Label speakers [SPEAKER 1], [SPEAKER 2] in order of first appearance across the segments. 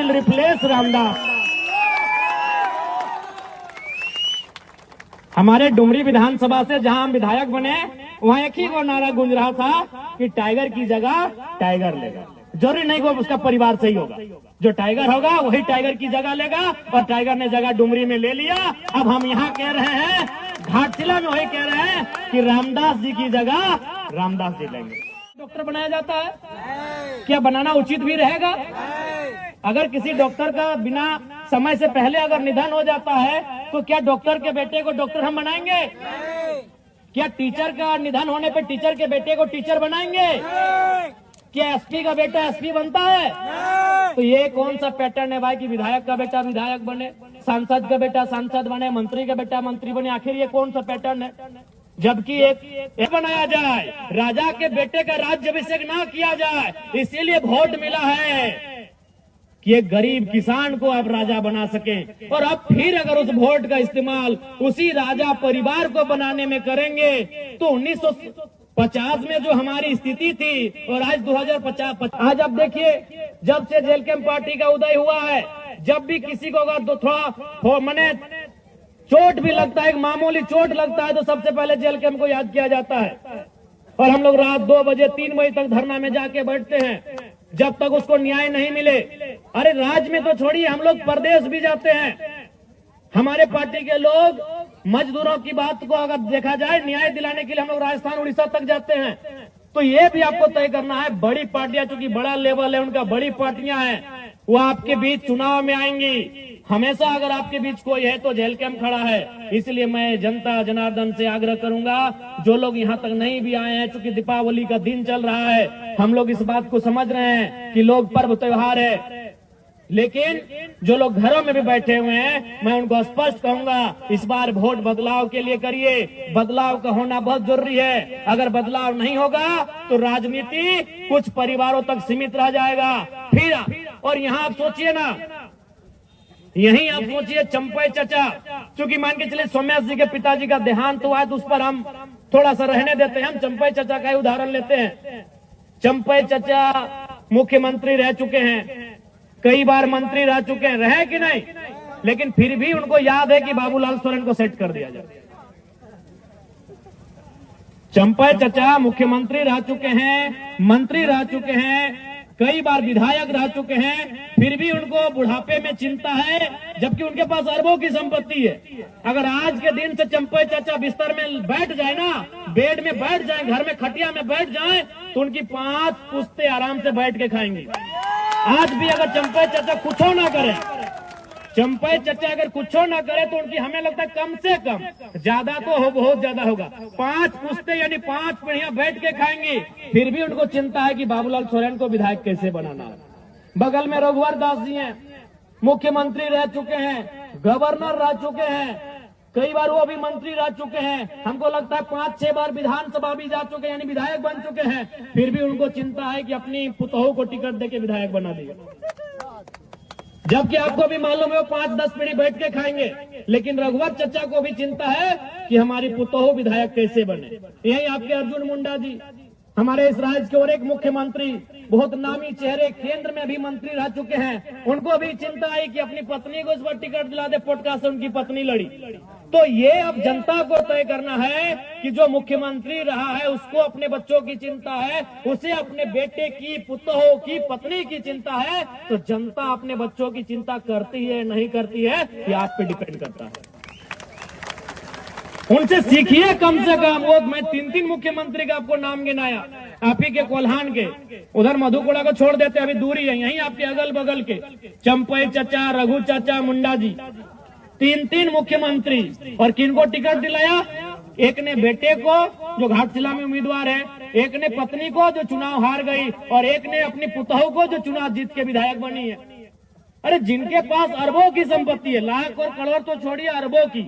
[SPEAKER 1] Will replace Ramdas. हमारे डुमरी विधानसभा से जहां हम विधायक बने, वहां एक ही वो नारा गूंज रहा था कि टाइगर की जगह टाइगर लेगा। जरूरी नहीं कि उसका परिवार सही होगा, जो टाइगर होगा वही टाइगर की जगह लेगा, और टाइगर ने जगह डुमरी में ले लिया। अब हम यहाँ कह रहे हैं, घाटशिला में वही कह रहे हैं कि रामदास जी की जगह रामदास जी लेंगे। डॉक्टर बनाया जाता है, क्या बनाना उचित भी रहेगा? अगर किसी डॉक्टर का बिना समय से पहले अगर निधन हो जाता है, तो क्या डॉक्टर के बेटे को डॉक्टर हम बनाएंगे? क्या टीचर का निधन होने पर टीचर के बेटे को टीचर बनाएंगे? क्या एसपी का बेटा एसपी बनता है? तो ये कौन सा पैटर्न है भाई कि विधायक का बेटा विधायक बने, सांसद का बेटा सांसद बने, मंत्री का बेटा मंत्री बने? आखिर ये कौन सा पैटर्न है? जबकि एक बनाया जाए, राजा के बेटे का राज्याभिषेक ना किया जाए, इसीलिए वोट मिला है कि एक गरीब किसान को आप राजा बना सके। और अब फिर अगर उस वोट का इस्तेमाल उसी राजा परिवार को बनाने में करेंगे, तो 1950 में जो हमारी स्थिति थी और आज 2050, आज अब देखिए, जब से जेल कैंप पार्टी का उदय हुआ है, जब भी किसी को अगर थोड़ा मने चोट भी लगता है, एक मामूली चोट लगता है, तो सबसे पहले जेल कैंप को याद किया जाता है। और हम लोग रात 2 बजे 3 बजे तक धरना में जाके बैठते हैं, जब तक उसको न्याय नहीं मिले। अरे राज्य में तो छोड़िए, हम लोग प्रदेश भी जाते हैं। हमारे पार्टी के लोग मजदूरों की बात को अगर देखा जाए, न्याय दिलाने के लिए हम लोग राजस्थान उड़ीसा तक जाते हैं। तो ये भी आपको तय करना है, बड़ी पार्टियां, चूंकि बड़ा लेवल है उनका, बड़ी पार्टियां हैं, वो आपके बीच चुनाव में आएंगी। हमेशा अगर आपके बीच कोई है तो जेल कैंप खड़ा है। इसलिए मैं जनता जनार्दन से आग्रह करूंगा, जो लोग यहाँ तक नहीं भी आए हैं, चूंकि दीपावली का दिन चल रहा है, हम लोग इस बात को समझ रहे हैं कि लोग पर्व त्योहार है, लेकिन जो लोग घरों में भी बैठे हुए हैं, मैं उनको स्पष्ट कहूंगा, इस बार वोट बदलाव के लिए करिए। बदलाव का होना बहुत जरूरी है। अगर बदलाव नहीं होगा तो राजनीति कुछ परिवारों तक सीमित रह जाएगा। फिर और यहाँ आप सोचिए ना, यही आप सोचिए चंपई चचा, चूंकि मान के चले सोमेश जी के पिताजी का देहांत हुआ है, तो उस पर हम थोड़ा सा रहने देते हैं। हम चंपई चचा का ही उदाहरण लेते हैं। चंपई चचा मुख्यमंत्री रह चुके हैं, कई बार मंत्री रह चुके हैं, रहे कि नहीं, लेकिन फिर भी उनको याद है कि बाबूलाल सोरेन को सेट कर दिया जाए। चंपई चचा मुख्यमंत्री रह चुके हैं, मंत्री रह चुके हैं, कई बार विधायक रह चुके हैं, फिर भी उनको बुढ़ापे में चिंता है, जबकि उनके पास अरबों की संपत्ति है। अगर आज के दिन से चंपई चाचा बिस्तर में बैठ जाए ना, बेड में बैठ जाए, घर में खटिया में बैठ जाए, तो उनकी 5 पुश्ते आराम से बैठ के खाएंगी। आज भी अगर चंपई चाचा कुछ ना करे, चंपई चचा अगर कुछ ना करे, तो उनकी हमें लगता है कम से कम, ज्यादा तो हो बहुत ज्यादा होगा, 5 पुश्ते यानी 5 पीढ़ियां बैठ के खाएंगी। फिर भी उनको चिंता है कि बाबूलाल सोरेन को विधायक कैसे बनाना है। बगल में रघुवर दास जी हैं, मुख्यमंत्री रह चुके हैं, गवर्नर रह चुके हैं, कई बार वो भी मंत्री रह चुके हैं, हमको लगता है 5-6 बार विधानसभा भी जा चुके हैं, यानी विधायक बन चुके हैं। फिर भी उनको चिंता है कि अपनी पुतोहू को टिकट देके विधायक बना दिया, जबकि आपको भी मालूम है वो 5-10 पीढ़ी बैठ के खाएंगे। लेकिन रघुवर चचा को भी चिंता है कि हमारी पुतोहू विधायक कैसे बने। यही आपके अर्जुन मुंडा जी, हमारे इस राज्य के और एक मुख्यमंत्री, बहुत नामी चेहरे, केंद्र में भी मंत्री रह चुके हैं, उनको भी चिंता आई कि अपनी पत्नी को इस बार टिकट दिला दे, पोटका से उनकी पत्नी लड़ी। तो ये अब जनता को तय करना है कि जो मुख्यमंत्री रहा है उसको अपने बच्चों की चिंता है, उसे अपने बेटे की, पुतोहू की, पत्नी की चिंता है। तो जनता अपने बच्चों की चिंता करती है नहीं करती है, ये आप पे डिपेंड करता है। उनसे सीखिए कम से कम। वो मैं 3 मुख्यमंत्री का आपको नाम गिनाया, आप ही के कोल्हान के, उधर मधुपुरा को छोड़ देते, अभी दूरी है, यहीं आपके अगल बगल के चंपई चचा, रघु चाचा, मुंडा जी, 3 मुख्यमंत्री। और किनको टिकट दिलाया? एक ने बेटे को जो घाटशिला में उम्मीदवार है, एक ने पत्नी को जो चुनाव हार गई, और एक ने अपनी पुतोहू को जो चुनाव जीत के विधायक बनी है। अरे जिनके पास अरबों की संपत्ति है, लाख और करोड़ तो छोड़िए, अरबों की,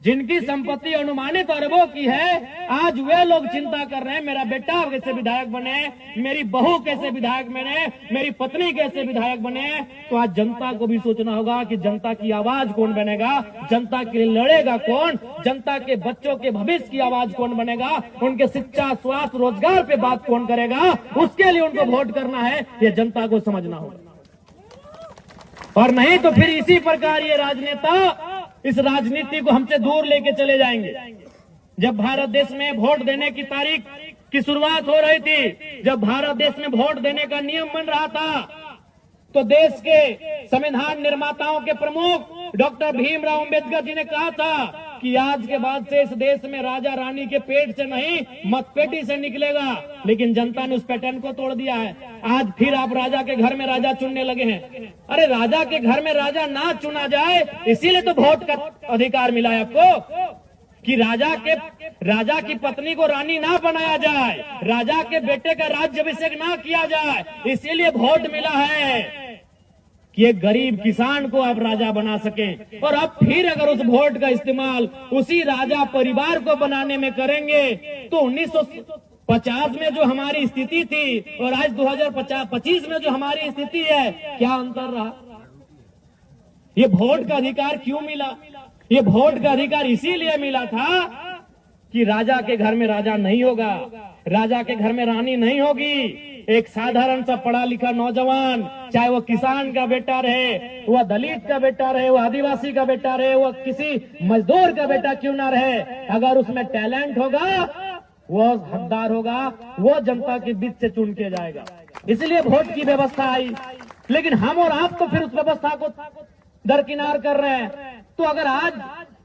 [SPEAKER 1] जिनकी संपत्ति अनुमानित अरबों की है, आज वे लोग चिंता कर रहे हैं मेरा बेटा कैसे विधायक बने, मेरी बहू कैसे विधायक बने, मेरी पत्नी कैसे विधायक बने। तो आज जनता को भी सोचना होगा कि जनता की आवाज कौन बनेगा, जनता के लिए लड़ेगा कौन, जनता के बच्चों के भविष्य की आवाज कौन बनेगा, उनके शिक्षा, स्वास्थ्य, रोजगार पे बात कौन करेगा, उसके लिए उनको वोट करना है, ये जनता को समझना होगा। और नहीं तो फिर इसी प्रकार ये राजनेता इस राजनीति को हमसे दूर लेके चले जाएंगे। जब भारत देश में वोट देने की तारीख की शुरुआत हो रही थी, जब भारत देश में वोट देने का नियम बन रहा था, तो देश के संविधान निर्माताओं के प्रमुख डॉक्टर भीमराव अंबेडकर जी ने कहा था कि आज के बाद से इस देश में राजा रानी के पेट से नहीं मतपेटी से निकलेगा। लेकिन जनता ने उस पैटर्न को तोड़ दिया है। आज फिर आप राजा के घर में राजा चुनने लगे हैं। अरे राजा के घर में राजा ना चुना जाए, इसीलिए तो वोट का अधिकार मिला है आपको कि राजा की पत्नी को रानी ना बनाया जाए, राजा के बेटे का राज्याभिषेक ना किया जाए, इसीलिए वोट मिला है कि एक गरीब किसान को आप राजा बना सकें। और अब फिर अगर उस वोट का इस्तेमाल उसी राजा परिवार को बनाने में करेंगे तो 1950 में जो हमारी स्थिति थी और आज 2025 में जो हमारी स्थिति है, क्या अंतर रहा? ये वोट का अधिकार क्यों मिला? ये वोट का अधिकार इसीलिए मिला था कि राजा के घर में राजा नहीं होगा, राजा के घर में रानी नहीं होगी। एक साधारण सा पढ़ा लिखा नौजवान, चाहे वो किसान का बेटा रहे, वह दलित का बेटा रहे, वह आदिवासी का बेटा रहे, वह किसी मजदूर का बेटा क्यों ना रहे, अगर उसमें टैलेंट होगा, वो हकदार होगा, वो जनता के बीच से चुन के जाएगा। इसलिए वोट की व्यवस्था आई। लेकिन हम और आप तो फिर उस व्यवस्था को दरकिनार कर रहे हैं। तो अगर आज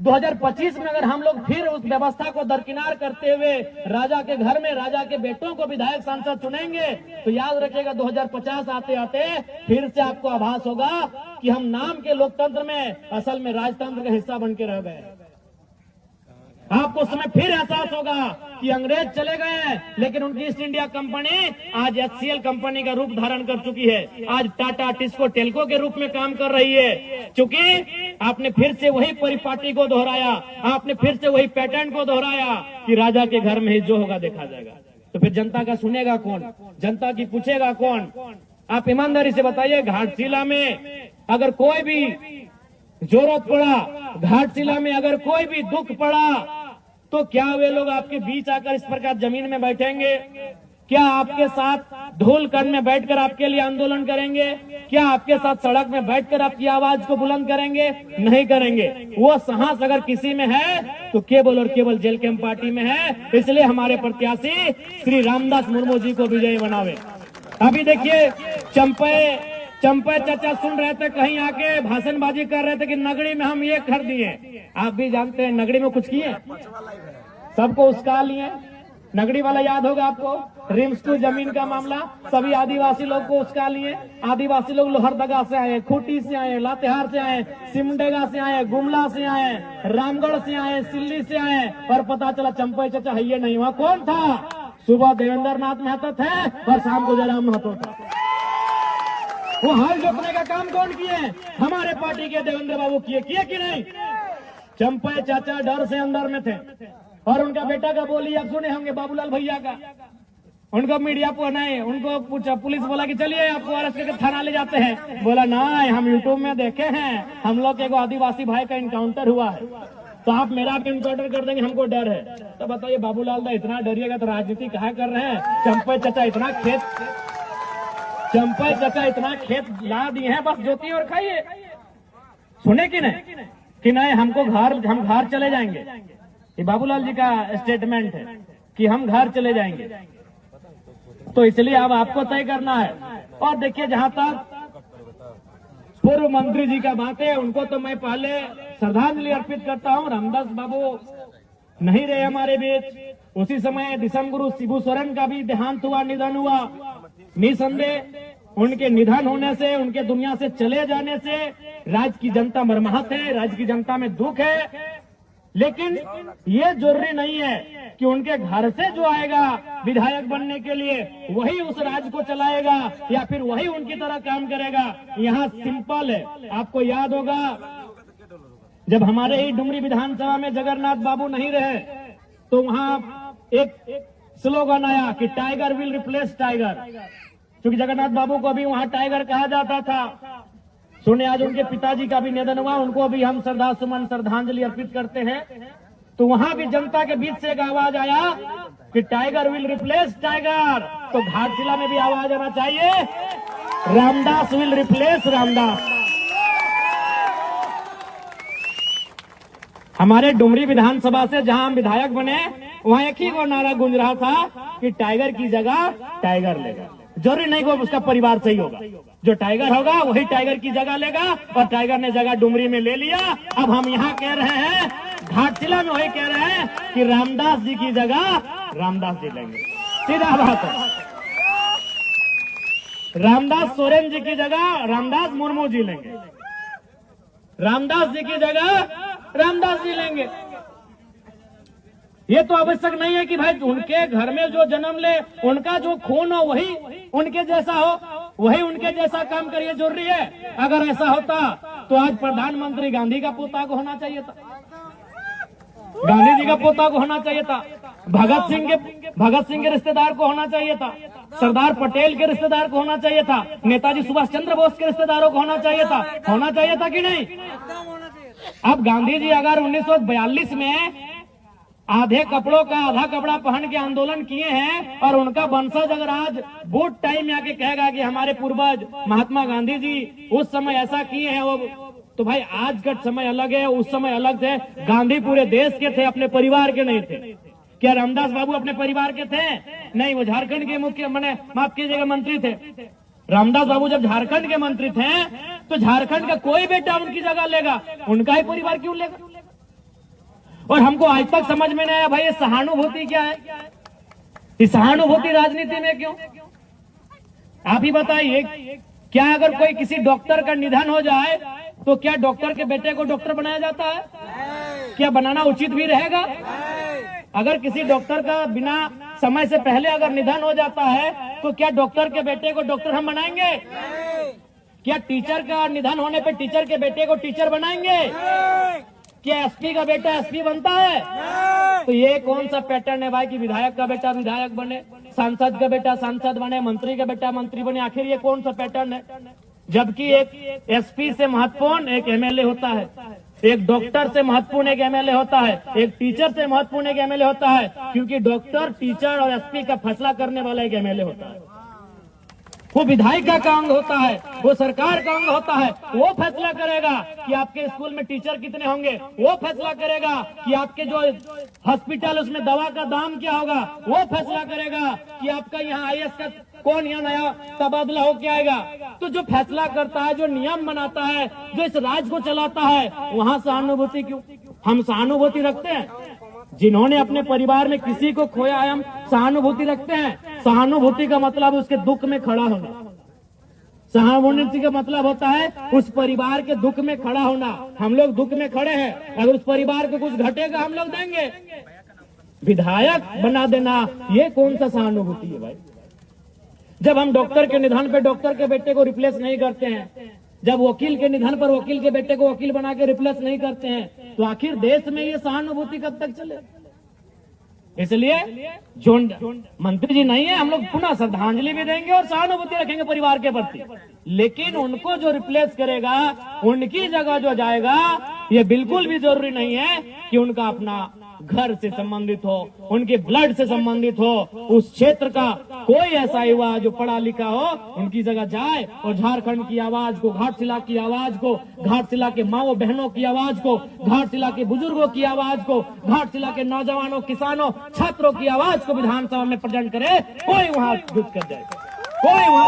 [SPEAKER 1] 2025 में अगर हम लोग फिर उस व्यवस्था को दरकिनार करते हुए राजा के घर में राजा के बेटों को विधायक सांसद चुनेंगे, तो याद रखिएगा 2050 आते आते फिर से आपको आभास होगा कि हम नाम के लोकतंत्र में असल में राजतंत्र का हिस्सा बन के रह गए। आपको उस समय फिर एहसास होगा कि अंग्रेज चले गए, लेकिन उनकी ईस्ट इंडिया कंपनी आज HCL कंपनी का रूप धारण कर चुकी है। आज टाटा टिस्को टेल्को के रूप में काम कर रही है, क्योंकि आपने फिर से वही परिपाटी को दोहराया, आपने फिर से वही पैटर्न को दोहराया कि राजा के घर में ही जो होगा देखा जाएगा। तो फिर जनता का सुनेगा कौन? जनता की पूछेगा कौन? आप ईमानदारी से बताइए, घाटशिला में अगर कोई भी जरूरत पड़ा, घाटशिला में अगर कोई भी दुख पड़ा, तो क्या वे लोग आपके बीच आकर इस प्रकार जमीन में बैठेंगे? क्या आपके साथ धूल कण में बैठकर आपके लिए आंदोलन करेंगे? क्या आपके साथ सड़क में बैठकर आपकी आवाज को बुलंद करेंगे? नहीं करेंगे। वो साहस अगर किसी में है तो केवल और केवल जेल कैंप पार्टी में है। इसलिए हमारे प्रत्याशी श्री रामदास मुर्मू जी को विजयी बनावे। अभी देखिए, चंपे चाचा सुन रहे थे, कहीं आके भाषणबाजी कर रहे थे कि नगरी में हम ये कर दिए। आप भी जानते हैं नगरी में कुछ किए, सबको उसका लिए। नगरी वाला याद होगा आपको, रिम्स की जमीन का मामला, सभी आदिवासी लोग को उसका लिए। आदिवासी लोग लोहरदगा से आए, खूंटी से आए, लातेहार से आए, सिमडेगा से आए, गुमला से आए, रामगढ़ से आए, सिल्ली से आए, और पता चला चंपे चाचा है ये नहीं हुआ। कौन था? सुबह देवेंद्र नाथ महतो थे और शाम को जयराम महतो था। वो हाल जोतने का काम कौन किए? हमारे पार्टी के देवेंद्र बाबू किए कि नहीं? चंपे चाचा डर से अंदर में थे। और उनका बेटा का बोली आप सुने होंगे, बाबूलाल भैया का। उनको मीडिया को नहीं, उनको पूछा, पुलिस बोला कि चलिए आपको अरेस्ट करके थाना ले जाते हैं। बोला नहीं, हम यूट्यूब में देखे हैं, हम लोग एक आदिवासी भाई का इनकाउंटर हुआ है, तो आप मेरा भी इनकाउंटर कर देंगे, हमको डर है। तो बताइए बाबूलाल दा, इतना डरिएगा तो राजनीति कहाँ कर रहे हैं? चंपे चाचा इतना खेत ला दिए हैं, बस जोतिए और खाइए। सुने कि नहीं हम घर चले जाएंगे। ये बाबूलाल जी का स्टेटमेंट है कि हम घर चले जाएंगे। तो इसलिए अब आपको तय करना है। और देखिए, जहां तक पूर्व मंत्री जी का बात है, उनको तो मैं पहले श्रद्धांजलि अर्पित करता हूं। रामदास बाबू नहीं रहे हमारे बीच। उसी समय दिसम गुरु शिबू सोरेन का भी देहांत हुआ, निधन हुआ। निसंदेह उनके निधन होने से, उनके दुनिया से चले जाने से राज्य की जनता मर्माहत है, राज्य की जनता में दुख है। लेकिन ये जरूरी नहीं है कि उनके घर से जो आएगा विधायक बनने के लिए वही उस राज्य को चलाएगा या फिर वही उनकी तरह काम करेगा। यहाँ सिंपल है। आपको याद होगा, जब हमारे ही डुमरी विधानसभा में जगन्नाथ बाबू नहीं रहे, तो वहां एक स्लोगन आया कि टाइगर विल रिप्लेस टाइगर, क्योंकि जगन्नाथ बाबू को भी वहां टाइगर कहा जाता था। सुने, आज उनके पिताजी का भी निधन हुआ, उनको भी हम श्रद्धांजलि अर्पित करते हैं। तो वहां भी जनता के बीच से एक आवाज आया कि टाइगर विल रिप्लेस टाइगर। तो घाटशिला में भी आवाज आना चाहिए, रामदास विल रिप्लेस रामदास। हमारे डुमरी विधानसभा से जहां हम विधायक बने, वहां एक ही को नारा गूंज रहा था कि टाइगर की जगह टाइगर लेगा। जरूरी नहीं कि उसका परिवार सही होगा, जो टाइगर होगा वही टाइगर की जगह लेगा, और टाइगर ने जगह डुमरी में ले लिया। अब हम यहाँ कह रहे हैं, घाटशिला में वही कह रहे हैं कि रामदास जी की जगह रामदास जी लेंगे। सीधा बात है, रामदास सोरेन जी की जगह रामदास मुर्मू जी लेंगे, रामदास जी की जगह रामदास जी लेंगे। ये तो आवश्यक नहीं है कि भाई उनके घर में जो जन्म ले, उनका जो खून हो वही उनके जैसा हो, वही उनके जैसा काम करिए, जरूरी है। अगर ऐसा होता तो आज प्रधानमंत्री गांधी का पोता को होना चाहिए था, गांधी जी का पोता को होना चाहिए था, भगत सिंह के रिश्तेदार को होना चाहिए था, सरदार पटेल के रिश्तेदार को होना चाहिए था, नेताजी सुभाष चंद्र बोस के रिश्तेदारों को होना चाहिए था कि नहीं? अब गांधी जी अगर 1942 में आधे कपड़ों का आधा कपड़ा पहन के आंदोलन किए हैं, और उनका वंशज अगर आज वोट टाइम में आके कहेगा कि हमारे पूर्वज महात्मा गांधी जी उस समय ऐसा किए हैं, वो तो भाई आज का समय अलग है, उस समय अलग थे। गांधी पूरे देश के थे, अपने परिवार के नहीं थे। क्या रामदास बाबू अपने परिवार के थे? नहीं, वो झारखंड के मुख्य माफ कीजिएगा मंत्री थे। रामदास बाबू जब झारखंड के मंत्री थे तो झारखंड का कोई बेटा उनकी जगह लेगा, उनका ही परिवार क्यों लेगा? और हमको आज तक समझ में नहीं आया भाई ये सहानुभूति क्या है, इस सहानुभूति राजनीति में क्यों? आप ही बताइए, क्या अगर कोई किसी डॉक्टर का निधन हो जाए तो क्या डॉक्टर के बेटे को डॉक्टर बनाया जाता है? क्या बनाना उचित भी रहेगा? अगर किसी डॉक्टर का बिना समय से पहले अगर निधन हो जाता है तो क्या डॉक्टर के बेटे को डॉक्टर हम बनाएंगे? क्या टीचर का निधन होने पे टीचर के बेटे को टीचर बनाएंगे? क्या एसपी का बेटा एसपी बनता है? तो ये कौन सा पैटर्न है भाई कि विधायक का बेटा विधायक बने, सांसद का बेटा सांसद बने, मंत्री का बेटा मंत्री बने? आखिर ये कौन सा पैटर्न है? जबकि एक एसपी से महत्वपूर्ण एक एमएलए होता है, एक डॉक्टर से महत्वपूर्ण एक एमएलए होता है, एक टीचर से महत्वपूर्ण एक एमएलए होता है, क्योंकि डॉक्टर, टीचर और एसपी का फैसला करने वाला एक एमएलए होता है। वो विधायिका का अंग होता है, वो सरकार का अंग होता है। वो फैसला करेगा कि आपके स्कूल में टीचर कितने होंगे, वो फैसला करेगा कि आपके जो हॉस्पिटल उसमें दवा का दाम क्या होगा, वो फैसला करेगा कि आपका यहाँ आईएएस का कौन यहाँ नया तबादला हो के आएगा। तो जो फैसला करता है, जो नियम बनाता है, जो इस राज्य को चलाता है, वहाँ सहानुभूति क्यों? हम सहानुभूति रखते हैं? जिन्होंने अपने परिवार में किसी को खोया है हम सहानुभूति रखते हैं। सहानुभूति का मतलब उसके दुख में खड़ा होना, सहानुभूति का मतलब होता है उस परिवार के दुख में खड़ा होना। हम लोग दुख में खड़े हैं, अगर उस परिवार को कुछ घटेगा हम लोग देंगे। विधायक बना देना ये कौन सा सहानुभूति है भाई? जब हम डॉक्टर के निधन पे डॉक्टर के बेटे को रिप्लेस नहीं करते हैं, जब वकील के निधन पर वकील के बेटे को वकील बना के रिप्लेस नहीं करते हैं, तो आखिर देश में ये सहानुभूति कब तक चले? इसलिए जो मंत्री जी नहीं है, हम लोग पुनः श्रद्धांजलि भी देंगे और सहानुभूति रखेंगे परिवार के प्रति, लेकिन उनको जो रिप्लेस करेगा, उनकी जगह जो जाएगा, ये बिल्कुल भी जरूरी नहीं है कि उनका अपना घर से संबंधित हो, उनके ब्लड से संबंधित हो, उस क्षेत्र का कोई ऐसा युवा जो पढ़ा लिखा हो उनकी जगह जाए और झारखंड की आवाज को, घाटशिला की आवाज को, घाटशिला के माओ बहनों की आवाज को, घाटशिला के बुजुर्गों की आवाज को, घाटशिला के नौजवानों, किसानों, छात्रों की आवाज को विधानसभा में प्रेजेंट करे। कोई वहां जुट कर जाए, कोई वहां